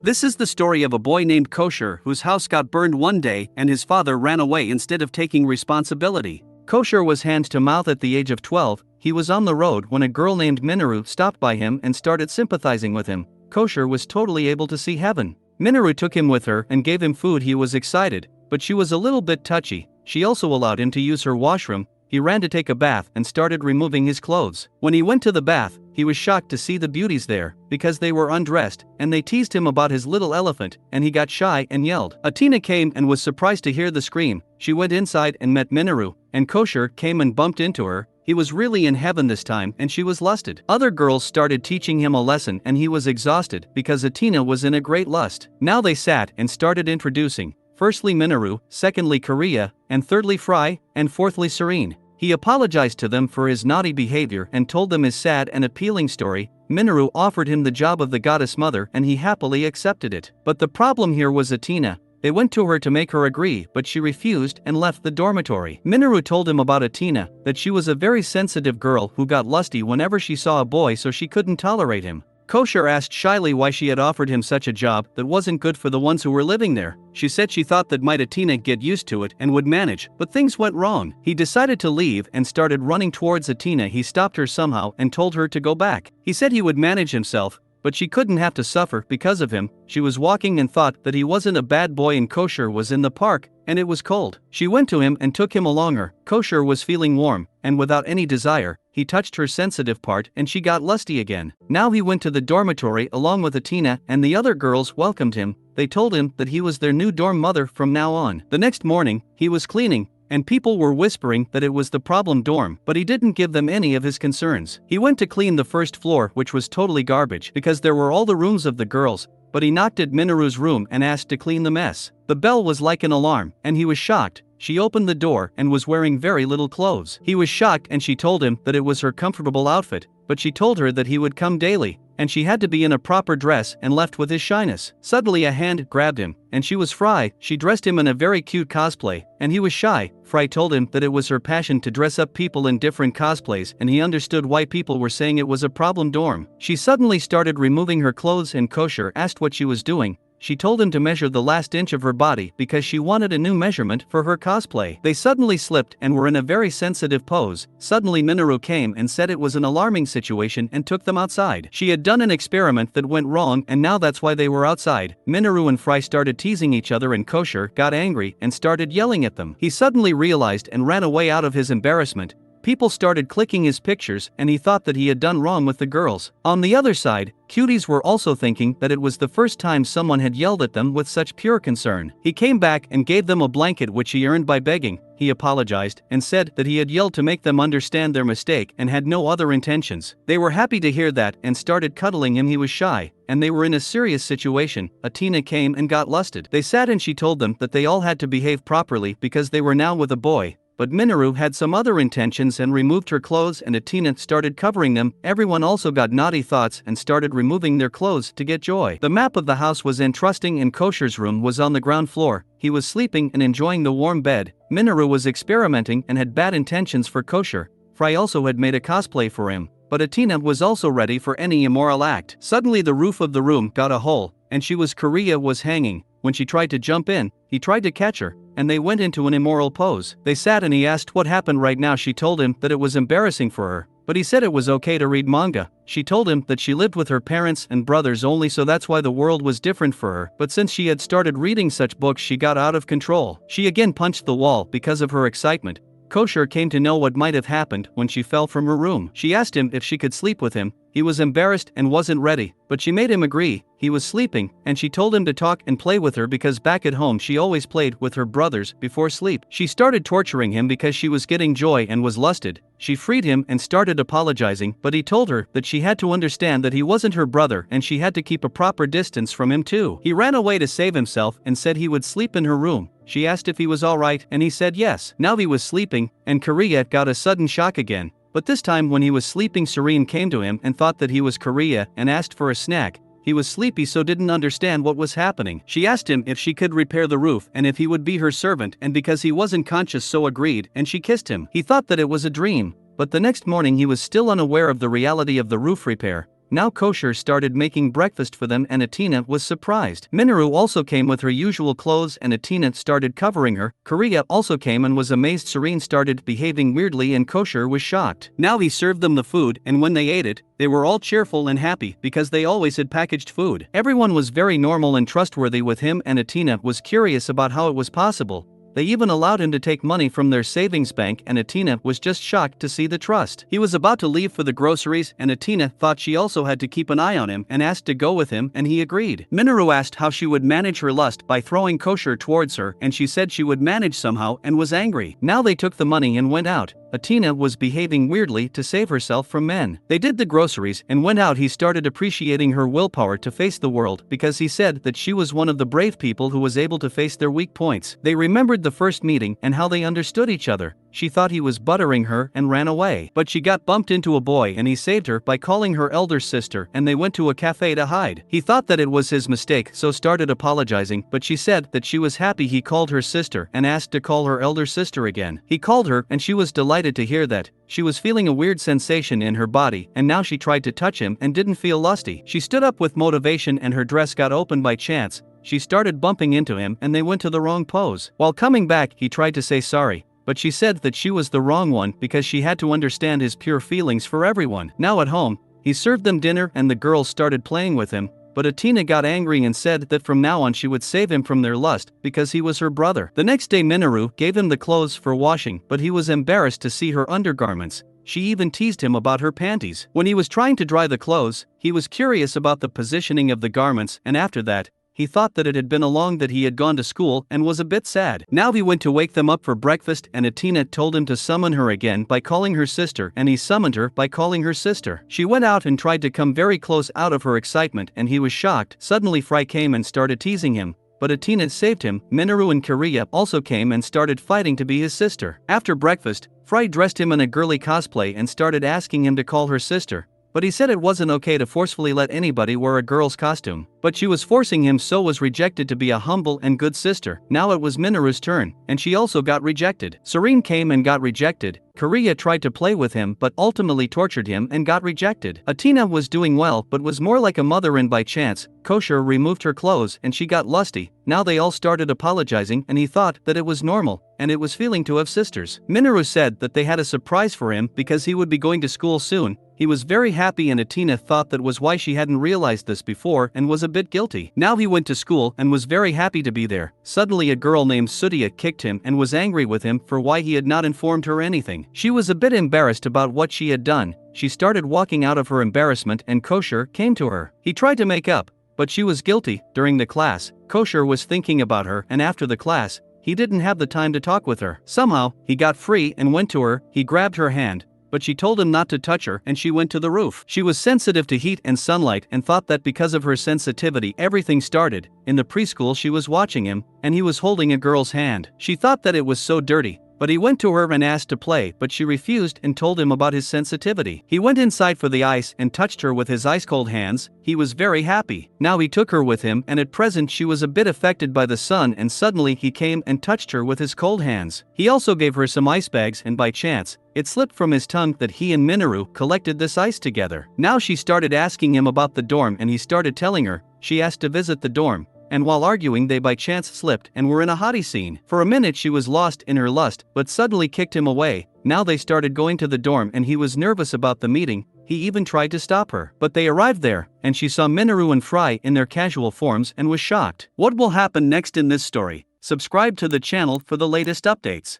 This is the story of a boy named Koshi whose house got burned one day and his father ran away instead of taking responsibility. Koshi was hand-to-mouth at the age of 12. He was on the road when a girl named Minoru stopped by him and started sympathizing with him. Koshi was totally able to see heaven. Minoru took him with her and gave him food. He was excited, but she was a little bit touchy. She also allowed him to use her washroom. He ran to take a bath and started removing his clothes. When he went to the bath, he was shocked to see the beauties there, because they were undressed, and they teased him about his little elephant, and he got shy and yelled. Athena came and was surprised to hear the scream. She went inside and met Minoru, and Koshi came and bumped into her. He was really in heaven this time and she was lusted. Other girls started teaching him a lesson and he was exhausted because Athena was in a great lust. Now they sat and started introducing. Firstly Minoru, secondly Korea, and thirdly Fry, and fourthly Serene. He apologized to them for his naughty behavior and told them his sad and appealing story. Minoru offered him the job of the goddess mother and he happily accepted it. But the problem here was Athena. They went to her to make her agree, but she refused and left the dormitory. Minoru told him about Athena, that she was a very sensitive girl who got lusty whenever she saw a boy, so she couldn't tolerate him. Koshi asked shyly why she had offered him such a job that wasn't good for the ones who were living there. She said she thought that might Athena get used to it and would manage, but things went wrong. He decided to leave and started running towards Athena. He stopped her somehow and told her to go back. He said he would manage himself, but she couldn't have to suffer because of him. She was walking and thought that he wasn't a bad boy and Koshi was in the park, and it was cold. She went to him and took him along her. Koshi was feeling warm, and without any desire, he touched her sensitive part and she got lusty again. Now he went to the dormitory along with Athena and the other girls welcomed him. They told him that he was their new dorm mother from now on. The next morning, he was cleaning, and people were whispering that it was the problem dorm, but he didn't give them any of his concerns. He went to clean the first floor, which was totally garbage because there were all the rooms of the girls, but he knocked at Minoru's room and asked to clean the mess. The bell was like an alarm, and he was shocked. She opened the door and was wearing very little clothes. He was shocked and she told him that it was her comfortable outfit, but she told her that he would come daily, and she had to be in a proper dress and left with his shyness. Suddenly a hand grabbed him, and she was Fry. She dressed him in a very cute cosplay, and he was shy. Fry told him that it was her passion to dress up people in different cosplays and he understood why people were saying it was a problem dorm. She suddenly started removing her clothes and Koshi asked what she was doing. She told him to measure the last inch of her body because she wanted a new measurement for her cosplay. They suddenly slipped and were in a very sensitive pose. Suddenly Minoru came and said it was an alarming situation and took them outside. She had done an experiment that went wrong and now that's why they were outside. Minoru and Fry started teasing each other and Koshi got angry and started yelling at them. He suddenly realized and ran away out of his embarrassment. People started clicking his pictures and he thought that he had done wrong with the girls. On the other side, cuties were also thinking that it was the first time someone had yelled at them with such pure concern. He came back and gave them a blanket which he earned by begging. He apologized and said that he had yelled to make them understand their mistake and had no other intentions. They were happy to hear that and started cuddling him. He was shy, and they were in a serious situation. Athena came and got lusted. They sat and she told them that they all had to behave properly because they were now with a boy. But Minoru had some other intentions and removed her clothes and Athena started covering them. Everyone also got naughty thoughts and started removing their clothes to get joy. The map of the house was interesting and Koshi's room was on the ground floor. He was sleeping and enjoying the warm bed. Minoru was experimenting and had bad intentions for Koshi. Fry also had made a cosplay for him, but Athena was also ready for any immoral act. Suddenly the roof of the room got a hole, and Korea was hanging. When she tried to jump in, he tried to catch her, and they went into an immoral pose. They sat and he asked what happened right now. She told him that it was embarrassing for her, but he said it was okay to read manga. She told him that she lived with her parents and brothers only, so that's why the world was different for her, but since she had started reading such books she got out of control. She again punched the wall because of her excitement. Koshi came to know what might have happened when she fell from her room. She asked him if she could sleep with him. He was embarrassed and wasn't ready, but she made him agree. He was sleeping, and she told him to talk and play with her because back at home she always played with her brothers before sleep. She started torturing him because she was getting joy and was lusted. She freed him and started apologizing, but he told her that she had to understand that he wasn't her brother and she had to keep a proper distance from him too. He ran away to save himself and said he would sleep in her room. She asked if he was alright and he said yes. Now he was sleeping, and Korea got a sudden shock again. But this time when he was sleeping, Serene came to him and thought that he was Korea and asked for a snack. He was sleepy so didn't understand what was happening. She asked him if she could repair the roof and if he would be her servant, and because he wasn't conscious so agreed, and she kissed him. He thought that it was a dream, but the next morning he was still unaware of the reality of the roof repair. Now Kosher started making breakfast for them and Atina was surprised. Minoru also came with her usual clothes and Atina started covering her. Korea also came and was amazed. Serene started behaving weirdly and Kosher was shocked. Now he served them the food and when they ate it, they were all cheerful and happy because they always had packaged food. Everyone was very normal and trustworthy with him and Atina was curious about how it was possible. They even allowed him to take money from their savings bank and Atina was just shocked to see the trust. He was about to leave for the groceries and Atina thought she also had to keep an eye on him and asked to go with him and he agreed. Minoru asked how she would manage her lust by throwing Kosher towards her and she said she would manage somehow and was angry. Now they took the money and went out. Atina was behaving weirdly to save herself from men. They did the groceries and went out. He started appreciating her willpower to face the world because he said that she was one of the brave people who was able to face their weak points. They remembered the first meeting and how they understood each other. She thought he was buttering her and ran away. But she got bumped into a boy and he saved her by calling her elder sister and they went to a cafe to hide. He thought that it was his mistake so started apologizing but she said that she was happy he called her sister and asked to call her elder sister again. He called her and she was delighted to hear that. She was feeling a weird sensation in her body and now she tried to touch him and didn't feel lusty. She stood up with motivation and her dress got open by chance. She started bumping into him and they went to the wrong pose. While coming back he tried to say sorry. But she said that she was the wrong one because she had to understand his pure feelings for everyone. Now at home, he served them dinner and the girls started playing with him. But Atina got angry and said that from now on she would save him from their lust because he was her brother. The next day Minoru gave him the clothes for washing but he was embarrassed to see her undergarments. She even teased him about her panties. When he was trying to dry the clothes, he was curious about the positioning of the garments and after that, he thought that it had been long that he had gone to school and was a bit sad. Now he went to wake them up for breakfast and Atina told him to summon her again by calling her sister and he summoned her by calling her sister. She went out and tried to come very close out of her excitement and he was shocked. Suddenly Fry came and started teasing him. But Atina saved him. Minoru and Korea also came and started fighting to be his sister. After breakfast, Fry dressed him in a girly cosplay and started asking him to call her sister. But he said it wasn't okay to forcefully let anybody wear a girl's costume. But she was forcing him so was rejected to be a humble and good sister. Now it was Minoru's turn, and she also got rejected. Serene came and got rejected. Korea tried to play with him but ultimately tortured him and got rejected. Atina was doing well but was more like a mother and by chance, Kosher removed her clothes and she got lusty. Now they all started apologizing and he thought that it was normal, and it was feeling to have sisters. Minoru said that they had a surprise for him because he would be going to school soon. He was very happy and Atina thought that was why she hadn't realized this before and was a bit guilty. Now he went to school and was very happy to be there. Suddenly a girl named Sudia kicked him and was angry with him for why he had not informed her anything. She was a bit embarrassed about what she had done. She started walking out of her embarrassment and Kosher came to her. He tried to make up, but she was guilty. During the class, Kosher was thinking about her and after the class, he didn't have the time to talk with her. Somehow, he got free and went to her. He grabbed her hand, but she told him not to touch her and she went to the roof. She was sensitive to heat and sunlight and thought that because of her sensitivity everything started. In the preschool she was watching him, and he was holding a girl's hand. She thought that it was so dirty. But he went to her and asked to play but she refused and told him about his sensitivity. He went inside for the ice and touched her with his ice-cold hands. He was very happy. Now he took her with him and at present she was a bit affected by the sun and suddenly he came and touched her with his cold hands. He also gave her some ice bags and by chance, it slipped from his tongue that he and Minoru collected this ice together. Now she started asking him about the dorm and he started telling her. She asked to visit the dorm. And while arguing they by chance slipped and were in a hottie scene. For a minute she was lost in her lust but suddenly kicked him away. Now they started going to the dorm and he was nervous about the meeting. He even tried to stop her. But they arrived there and she saw Minoru and Fry in their casual forms and was shocked. What will happen next in this story? Subscribe to the channel for the latest updates.